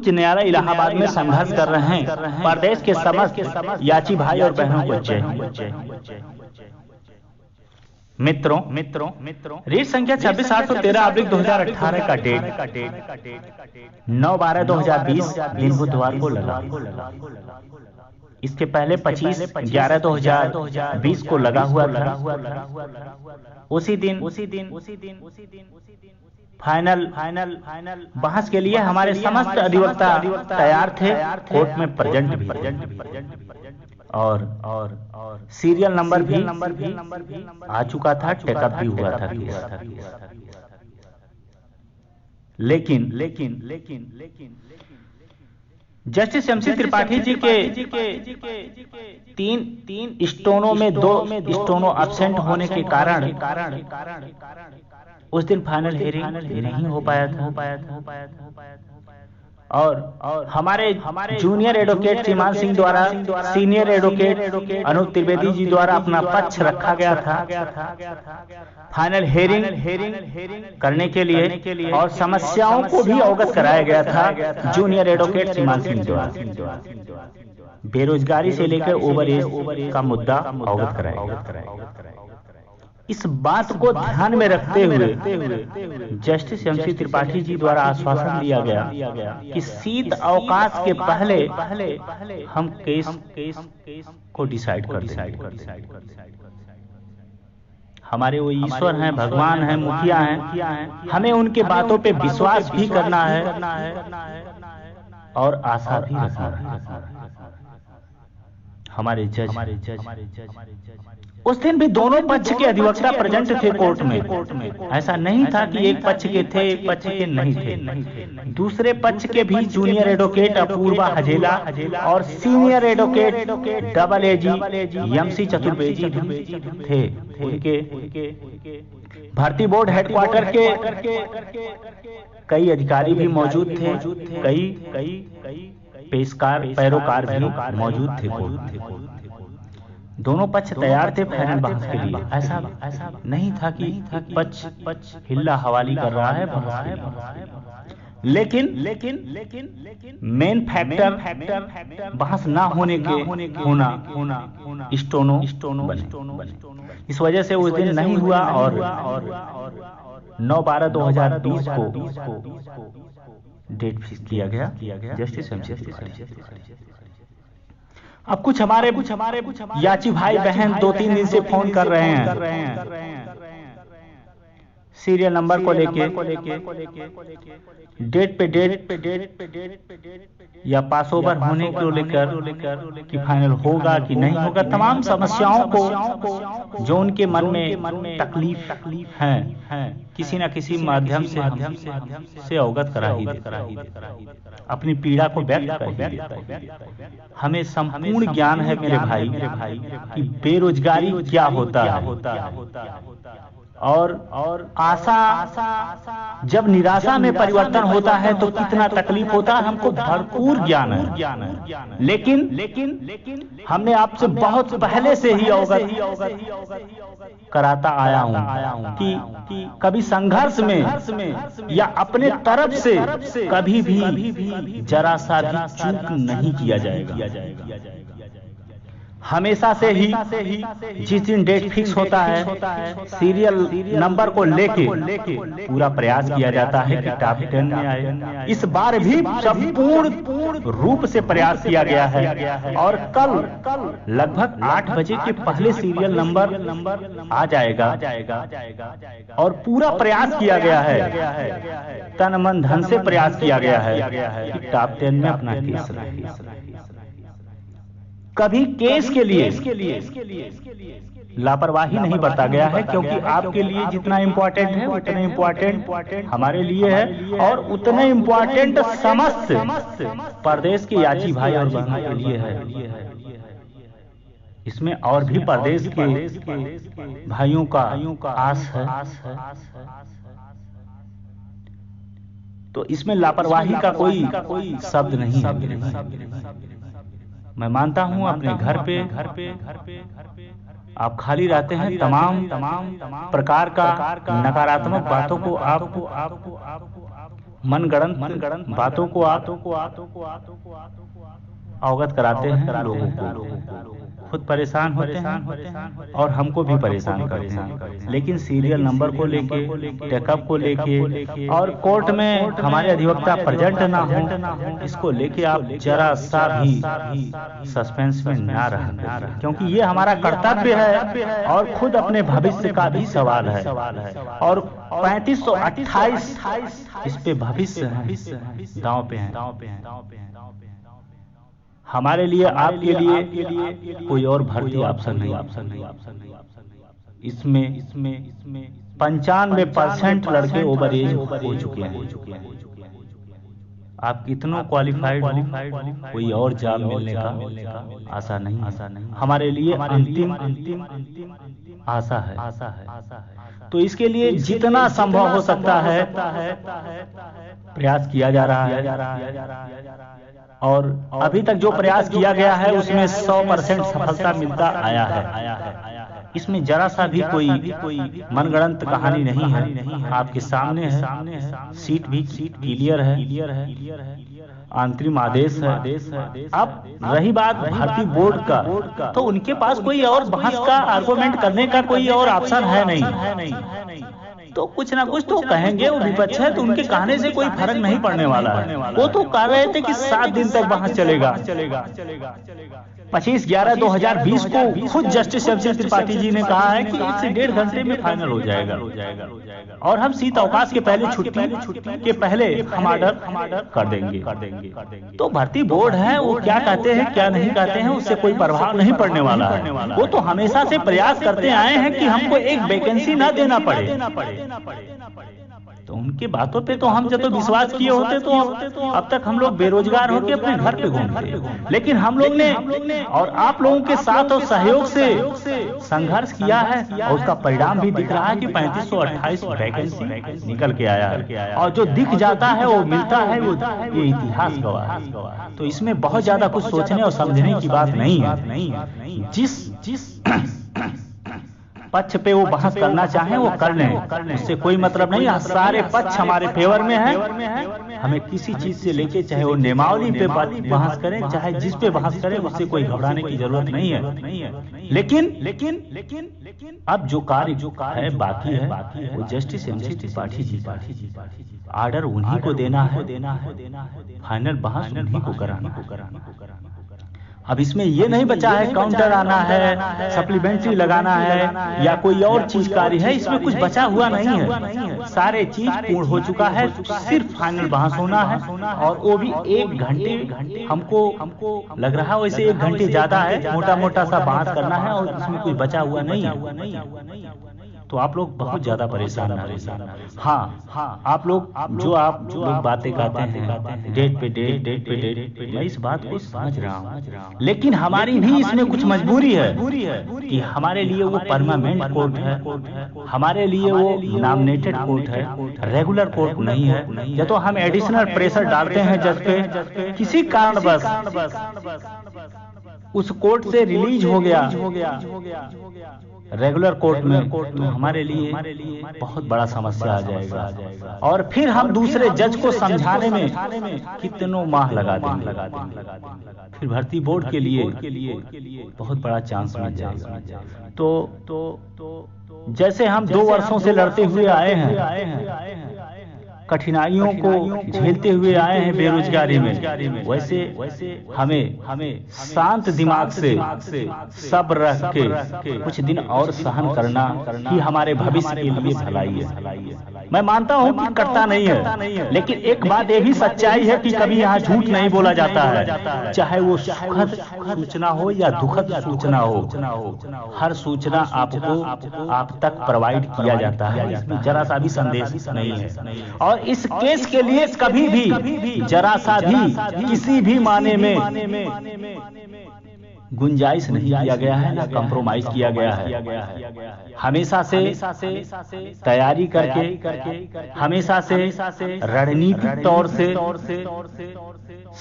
उच्च न्यायालय इलाहाबाद में संघर्ष कर रहे हैं। प्रदेश के समस्त याची भाई और बहनों को जय। मित्रों रीट संख्या 26/813/2018 का डेट 9/12/2020 दिन बुधवार को लगा। इसके पहले 25/11/2020 को लगा हुआ था। उसी दिन फाइनल बहस के लिए हमारे समस्त अधिवक्ता तैयार थे, कोर्ट में प्रेजेंट भी और सीरियल नंबर भी आ चुका था, टेकअप भी हुआ था। लेकिन जस्टिस MC त्रिपाठी जी के तीन स्टोनों में 2 स्टोनों एब्सेंट होने के कारण उस दिन फाइनल हियरिंग नहीं हो पाया था। और हमारे जूनियर एडवोकेट श्रीमान सिंह द्वारा सीनियर एडवोकेट अनूप त्रिवेदी जी द्वारा अपना पक्ष रखा गया था फाइनल हियरिंग करने के लिए, और समस्याओं को भी अवगत कराया गया था जूनियर एडवोकेट श्रीमान सिंह द्वारा। बेरोजगारी से लेकर ओवर एज का मुद्दा अवगत कराया गया। इस बात को ध्यान में रखते हुए जस्टिस MC त्रिपाठी जी द्वारा आश्वासन दिया गया कि शीत अवकाश के पहले हम केस को डिसाइड कर देंगे। हमारे वो ईश्वर हैं, भगवान हैं, मुखिया हैं, हमें उनके बातों पे विश्वास भी करना है और आशा भी रखना है। हमारे जज उस दिन भी दोनों पक्ष के अधिवक्ता प्रेजेंट थे कोर्ट में। ऐसा नहीं था कि एक पक्ष के थे एक पक्ष के नहीं थे। दूसरे पक्ष के भी जूनियर एडवोकेट अपूर्वा हजेला और senior advocate AAG MC Chaturvedi थे। उनके भर्ती बोर्ड हेडक्वार्टर के कई अधिकारी भी मौजूद थे, कई पैरोकार भी मौजूद थे। दोनों पक्ष तैयार थे फाइनल बहस के लिए। ऐसा नहीं था कि पक्ष हिल्ला हवाली कर रहा है। लेकिन मेन फैक्टर बहस ना होने के होना स्टोनो बने। इस वजह से उस दिन नहीं हुआ और 9/12/2020 को डेट फिक्स किया गया जस्टिस MC त्रिपाठी। अब कुछ हमारे याची भाई बहन 2-3 दिन से फोन कर रहे हैं सीरियल नंबर को लेके, डेट पे डेट या पास ओवर होने को लेकर कि फाइनल होगा कि नहीं होगा। तमाम समस्याओं को जो उनके मन में तकलीफ है किसी न किसी माध्यम से अवगत करा ही देता, अपनी पीड़ा को व्यक्त कर देता। हमें संपूर्ण ज्ञान है मेरे भाई कि बेरोजगारी क्या होता है और आशा जब निराशा में परिवर्तन होता है तो कितना तकलीफ होता है, हमको भरपूर ज्ञान है। लेकिन हमने आपसे बहुत पहले से ही अवगत कराता आया हूं कि कभी संघर्ष में या अपने तरफ से कभी भी जरा सा भी चूक नहीं किया जाएगा। हमेशा से ही जिस दिन डेट फिक्स होता है सीरियल नंबर को लेके पूरा प्रयास किया जाता है कि टॉप 10 में आए। इस बार भी संपूर्ण रूप से प्रयास किया गया है और कल लगभग 8 बजे के पहले सीरियल नंबर आ जाएगा और पूरा प्रयास किया गया है, तन मन धन से प्रयास किया गया है कि टॉप 10 में अपना केस रखे। कभी केस के लिए लापरवाही नहीं बरता गया है, क्योंकि आपके लिए जितना इम्पोर्टेंट है उतना इम्पोर्टेंट हमारे लिए है और उतना इम्पोर्टेंट समस्त प्रदेश के याची भाई और बहनों के लिए है। इसमें और भी प्रदेश के भाइयों का आस है, तो इसमें लापरवाही का कोई शब्द नहीं है। मैं मानता हूं अपने घर पे आप खाली रहते हैं, तमाम प्रकार का नकारात्मक बातों को आप मनगढ़ंत बातों को आप अवगत कराते हैं लोगों को, खुद परेशान होते हैं और हमको भी परेशान करते हैं। लेकिन सीरियल नंबर को लेके, टेकअप को लेके और कोर्ट में हमारे अधिवक्ता प्रेजेंट ना हो, इसको लेके आप जरा सा भी सस्पेंस में ना रहें, क्योंकि ये हमारा कर्तव्य है और खुद अपने भविष्य का भी सवाल है। और 3528 इस पे भविष्य है, दांव पे है। हमारे लिए, आपके लिए कोई और भर्ती ऑप्शन नहीं। इसमें 95% लड़के ओवर एज हो चुके हैं। आप कितनों क्वालिफाइड हो, कोई और जॉब मिलने का आशा नहीं। हमारे लिए अंतिम आशा है। तो इसके लिए जितना संभव हो सकता है प्रयास किया जा रहा है। और अभी तक जो प्रयास किया गया है उसमें 100% सफलता मिलता आया है। इसमें जरा सा भी कोई मनगढ़ंत कहानी नहीं है, आपके सामने है। सीट भी क्लियर है, अंतरिम आदेश है। अब रही बात भर्ती बोर्ड का, तो उनके पास कोई और बहस का आर्गुमेंट करने का कोई और ऑप्शन है नहीं। तो कुछ ना कुछ तो कहेंगे, वो विपक्ष है, तो उनके कहने से कोई फर्क नहीं पड़ने वाला है। वो तो कह रहे थे कि 7 दिन तक बहस चलेगा। 25/11/2020 को खुद जस्टिस एमसी त्रिपाठी जी ने कहा है कि 1 से 1.5 घंटे में फाइनल हो जाएगा और हम शीत अवकाश के पहले, छुट्टी के पहले हम ऑर्डर कर देंगे। तो भर्ती बोर्ड है, वो क्या कहते हैं क्या नहीं कहते हैं उससे कोई प्रभाव नहीं पड़ने वाला है। वो तो हमेशा से प्रयास करते आए हैं कि हमको एक वैकेंसी ना देना पड़े। तो उनके बातों पे तो हम जब तो विश्वास किए होते तो अब तक हम लोग बेरोजगार होकर अपने घर पे घूमते। लेकिन हम लोग ने और आप लोगों के साथ और सहयोग से संघर्ष किया है और उसका परिणाम भी दिख रहा है कि 3528 वैकेंसी निकल के आया है। और जो दिख जाता है वो मिलता है, वो ये इतिहास गवाह है। तो इसमें बहुत ज्यादा कुछ सोचने और समझने की बात नहीं है। जिस पक्ष पे वो बहस करना चाहे वो कर लें, उससे कोई मतलब नहीं। सारे पक्ष हमारे फेवर में है। हमें किसी चीज से लेके, चाहे वो नियमावली पे बहस करें, चाहे जिस पे बहस करें, उससे कोई घबराने की जरूरत नहीं है। लेकिन अब जो कार्य है बाकी है वो justice MC Tripathi ji order उन्हीं को देना है, फाइनल बहस उन्हीं को कराना। अब इसमें ये नहीं बचा है काउंटर आना है, सप्लीमेंट्री लगाना है या कोई और चीज कार्य है, इसमें कुछ बचा हुआ नहीं है। सारे चीज पूर्ण हो चुका है, सिर्फ फाइनल बहस होना है और वो भी 1 घंटे। हमको लग रहा है वैसे 1 घंटे ज्यादा है, मोटा सा बहस करना है और इसमें कुछ बचा हुआ नहीं है। तो आप लोग बहुत ज्यादा परेशान ना रहे। हाँ, आप लोग जो बातें कहते हैं डेट पे डेट, मैं इस बात को समझ रहा हूँ। लेकिन हमारी भी इसमें कुछ मजबूरी है कि हमारे लिए वो परमानेंट कोर्ट है, हमारे लिए वो नॉमिनेटेड कोर्ट है, रेगुलर कोर्ट नहीं है। या तो हम एडिशनल प्रेशर डालते हैं जज पे, किसी कारण बस उस कोर्ट से रिलीज हो गया रेगुलर कोर्ट में, तो हमारे लिए बहुत बड़ा समस्या आ जाएगा। और फिर हम दूसरे जज को समझाने में कितनों माह लगा देंगे। फिर भर्ती बोर्ड के लिए बहुत बड़ा चांस मिल जाएगा। तो जैसे हम 2 वर्षों से लड़ते हुए आए हैं, कठिनाइयों को झेलते हुए आए हैं बेरोजगारी में, वैसे हमें शांत दिमाग से सब्र रख के कुछ दिन और सहन करना ही हमारे भविष्य के लिए भलाई है। मैं मानता हूं कि करता नहीं है, लेकिन एक बात ये भी सच्चाई है कि कभी यहाँ झूठ नहीं बोला जाता है, चाहे वो सुखद सूचना हो या दुखद सूचना हो। हर सूचना आपको आप तक प्रोवाइड किया जाता है, इसमें जरा सा भी संदेश नहीं है। और इस केस के लिए कभी भी जरा सा भी किसी भी माने में गुंजाइश नहीं किया गया है, ना कंप्रोमाइज किया गया है। हमेशा से तैयारी करके, हमेशा से रणनीतिक तौर से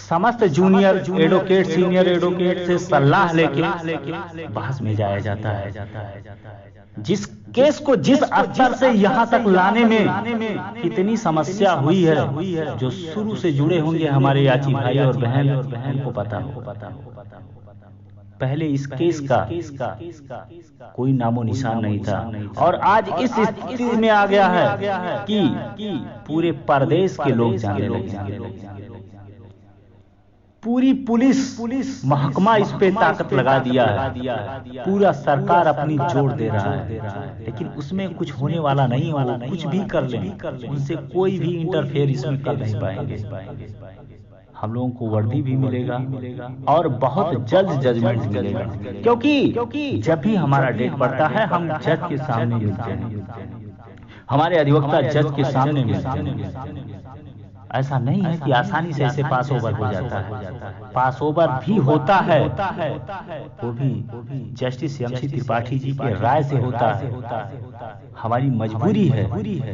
समस्त जूनियर एडवोकेट, सीनियर एडवोकेट से सलाह लेके बहस में जाया जाता है। जिस केस को जिस स्तर से यहाँ तक लाने में कितनी समस्या हुई है, जो शुरू से जुड़े होंगे हमारे याची भाई और बहन, उनको पता हो। पहले इस केस का कोई नामो निशान नहीं था, और आज इस स्थिति में आ गया है कि पूरे प्रदेश के लोग जानने लगे। पूरी पुलिस महकमा इस पे ताकत लगा दिया है, पूरा सरकार अपनी जोर दे रहा है, लेकिन उसमें कुछ होने वाला नहीं हो। कुछ भी कर लें, उनसे कोई भी इंटरफेयर इसमें कर नहीं पाएंगे। हम लोगों को वर्दी भी मिलेगा और बहुत जल्द जजमेंट मिलेगा, क्योंकि जब भी हमारा डेट पड़ता है हम जज के सामने मिलते हैं, हमारे अधिवक्ता जज के सामने मिलते हैं। ऐसा नहीं है कि आसानी से ऐसे पास ओवर हो जाता है। पास ओवर भी होता है, वो भी जस्टिस MC त्रिपाठी जी के राय से होता है। हमारी मजबूरी है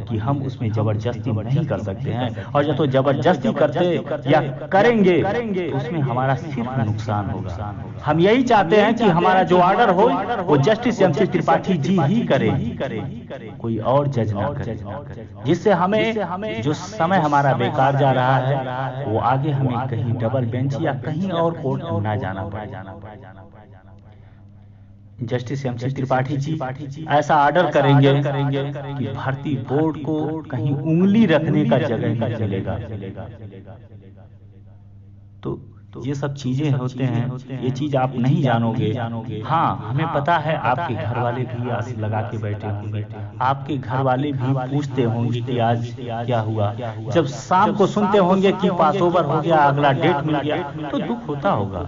कि हम उसमें जबरदस्ती नहीं कर सकते हैं, और जब तो जबरदस्ती करते या करेंगे तो उसमें हमारा सिर्फ नुकसान होगा। हम यही चाहते हैं कि हमारा जो ऑर्डर हो वो जस्टिस MC त्रिपाठी जी ही करे, कोई और जज ना करे, जिससे हमें जो समय हमारा बेकार जा रहा है वो आगे हमें कहीं डबल बेंच या कहीं और कोर्ट ना जाना पड़े। जस्टिस MC त्रिपाठी जी ऐसा ऑर्डर करेंगे कि भर्ती बोर्ड को कहीं उंगली रखने का जगह नहीं मिलेगा। तो ये सब चीजें होते हैं, ये चीज आप नहीं जानोगे। हाँ, हमें पता है आपके घर वाले भी आस लगा के बैठे होंगे, आपके घर वाले भी पूछते होंगे कि आज क्या हुआ। जब शाम को सुनते होंगे कि पास ओवर हो गया, अगला डेट मिल गया, तो दुख होता होगा।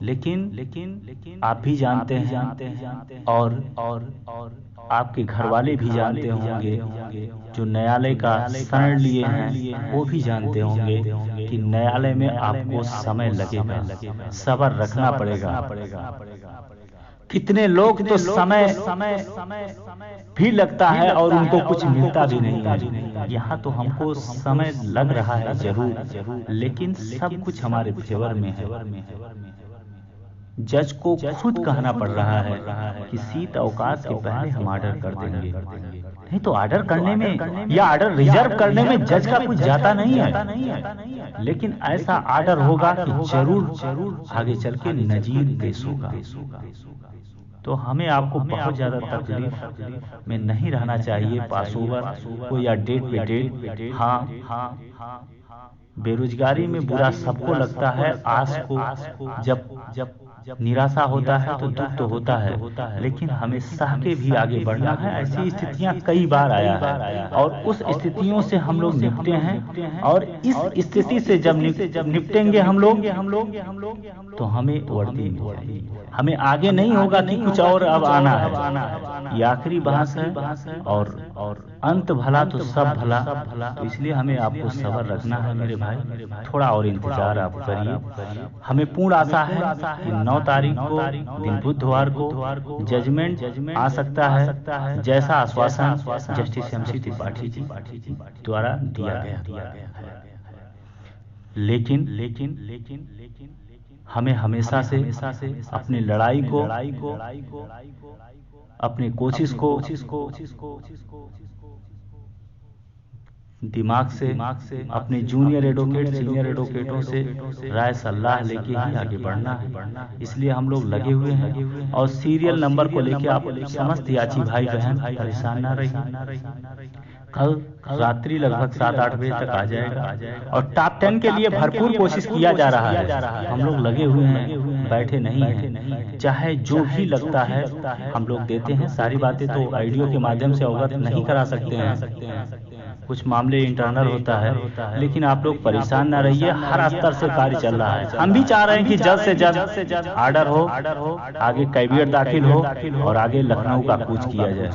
लेकिन आप भी जानते हैं और आपके घर वाले भी जानते होंगे, जो न्यायालय का शरण लिए हैं वो भी जानते होंगे कि न्यायालय में आपको समय लगेगा, सब्र रखना पड़ेगा। कितने लोग तो समय भी लगता है और उनको कुछ मिलता भी नहीं है। यहाँ तो हमको समय लग रहा है जरूर, लेकिन सब कुछ हमारे फेवर में है। जज को खुद कहना पड़ रहा है कि शीत अवकाश के पहले हम ऑर्डर कर देंगे। नहीं तो ऑर्डर करने में या ऑर्डर रिजर्व करने में जज का कुछ जाता नहीं है, लेकिन ऐसा ऑर्डर होगा कि जरूर आगे चल के नजीर पेश होगा। तो हमें आपको बहुत ज्यादा तकलीफ में नहीं रहना चाहिए। पास ओवर को या डेट पे डेट, हाँ, बेरोजगारी में बुरा सबको लगता है। आस को जब निराशा होता है तो दुख तो होता है, लेकिन हमें सह के भी आगे बढ़ना है। ऐसी स्थितियां कई बार आया है और उस स्थितियों से हम लोग निपटे हैं, और इस स्थिति से जब निपटेंगे हम लोग तो हमें वर्दी मिल जाएगी। हमें आगे नहीं होगा कि कुछ और अब आना है। ये आखिरी बहस है और अंत भला तो सब भला। तो इसलिए हमें आपको सब्र रखना है मेरे भाई, थोड़ा और इंतजार आप करिए। हमें पूर्ण आशा है कि 9 तारीख को दिन बुधवार को जजमेंट आ सकता है, जैसा आश्वासन जस्टिस MC त्रिपाठी जी द्वारा दिया गया है। लेकिन हमें हमेशा से अपनी लड़ाई को, अपनी कोशिश को दिमाग से अपने जूनियर एडवोकेट सीनियर एडवोकेटों से राय सलाह लेके ही आगे बढ़ना है। इसलिए हम लोग लगे हुए हैं, और सीरियल नंबर को लेके आप समस्त याची भाई बहन परेशान ना रहिए। कल रात्रि लगभग 7-8 बजे तक आ जाएगा, और टॉप 10 के लिए भरपूर कोशिश किया जा रहा है। हम लोग लगे हुए हैं, बैठे नहीं हैं। चाहे जो भी लगता है हम लोग देते हैं। सारी बातें तो ऑडियो के माध्यम से अवगत नहीं करा सकते हैं, कुछ मामले इंटरनल होता है, लेकिन आप लोग परेशान ना रहिए। हर स्तर से कार्य चल रहा है। हम भी चाह रहे हैं कि जल्द से जल्द ऑर्डर हो, आगे कैबिनेट दाखिल हो और आगे लखनऊ का कूच किया जाए,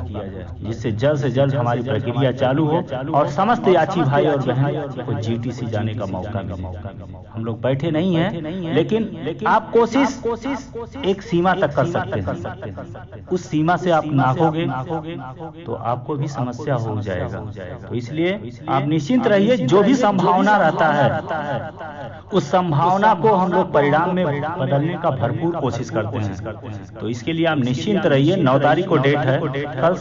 जिससे जल्द से जल्द हमारी प्रक्रिया चालू हो और समस्त याची भाई और बहन को GTC जाने का मौका मिले। हम लोग बैठे नहीं हैं, लेकिन आप कोशिश एक सीमा तक कर सकते हैं। उस सीमा से आप नाकोगे तो आपको भी समस्या हो जाएगा। तो इसलिए इसलिए आप निश्चिंत रहिए, जो भी संभावना रहता है उस संभावना को हम लोग परिणाम में बदलने का भरपूर कोशिश करते हैं। तो इसके लिए आप निश्चिंत रहिए। 9 तारीख को डेट है, कल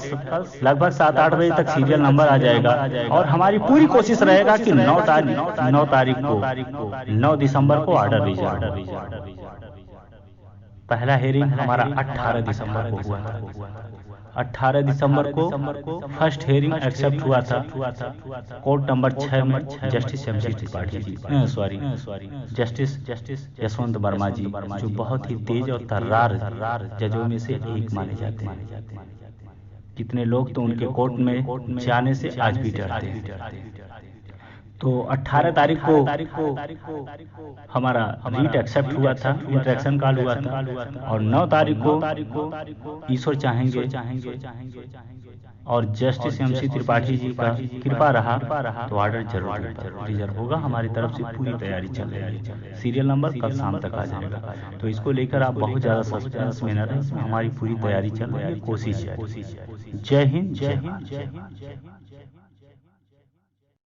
लगभग 7-8 बजे तक सीरियल नंबर आ जाएगा और हमारी पूरी कोशिश रहेगा कि 9 तारीख को 9 दिसंबर को ऑर्डर रिजल्ट। पहला हेयरिंग हमारा 18 दिसंबर को हुआ था। 18 दिसंबर को फर्स्ट हेयरिंग एक्सेप्ट हुआ था कोर्ट नंबर 6 में justice MC Tripathi ji, justice Yashwant Verma जी, जो बहुत ही तेज और तर्रार जजों में से एक माने जाते हैं। कितने लोग तो उनके कोर्ट में जाने से आज भी डरते हैं। तो 18 तारीख को हमारा रीट एक्सेप्ट हुआ था, इंटरेक्शन कॉल हुआ था और 9 तारीख को ईश्वर चाहेंगे और जस्टिस MC त्रिपाठी जी का कृपा रहा तो ऑर्डर जरूर रिजर्व होगा। हमारी तरफ से पूरी तैयारी चल रही है। सीरियल नंबर कल शाम तक आ जाएगा, तो इसको लेकर आप बहुत ज़्यादा सस्पेंस में न रहें। हमारी पूरी तैयारी चल रही है, कोशिश है। जय हिंद, जय हिंद, जय हिंद।